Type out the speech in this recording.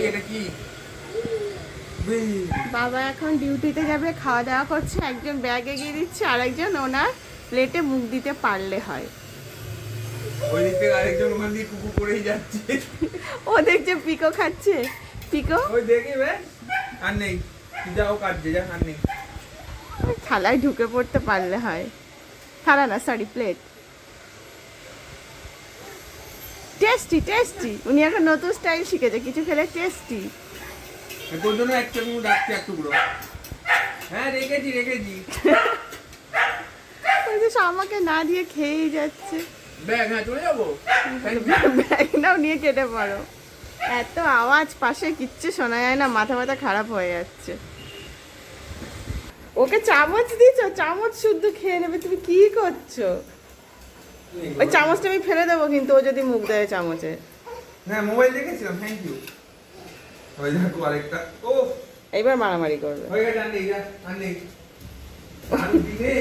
এটা কি? বাবা এখন ডিউটিতে যাবে, খাওয়া দাওয়া করছে, একজন ব্যাগ এগিয়ে দিচ্ছে আর একজন ওনার প্লেটে মুখ দিতে পারলে হয়। ওই দিক থেকে আরেকজন ওখান দিয়ে কুকু করেই যাচ্ছে। ও দেখছে পিকো খাচ্ছে, পিকো ওই দেখি বে, আর নেই, যাও কাটছে, যা আর নেই। থালায় ঢুকে পড়তে পারলে হয়। থালা না, সরি, প্লেট। টেস্টি টেস্টি, উনি এখন নতুন স্টাইল শিখেছে, কিছু খেলে টেস্টি। তোর জন্য এক চামচ রাখছি, এক টুকরো। হ্যাঁ রেখেছি রেখেছি। ওই যে আমাকে না দিয়ে খেয়েই যাচ্ছে। ব্যাগ, হ্যাঁ চলে যাবো। ব্যাগ নাও, নিয়ে কেটে পড়ো। এত আওয়াজ পাশে, কিচ্ছু শোনা যায় না, মাথা মাথা খারাপ হয়ে যাচ্ছে। ওকে চামচ দিছো, চামচ শুদ্ধ খেয়ে নেবে, তুমি কি করছো? ওই চামচটা আমি ফেলে দেবো কিন্তু, ও যদি মুখ দেয় চামচে। হ্যাঁ মোবাইল দেখেছিলাম, থ্যাংক ইউ। ওই দেখো আরেকটা। ও এইবার মারামারি করবে। হয়ে গেছে, আর নেই, আর নেই। আর দিলে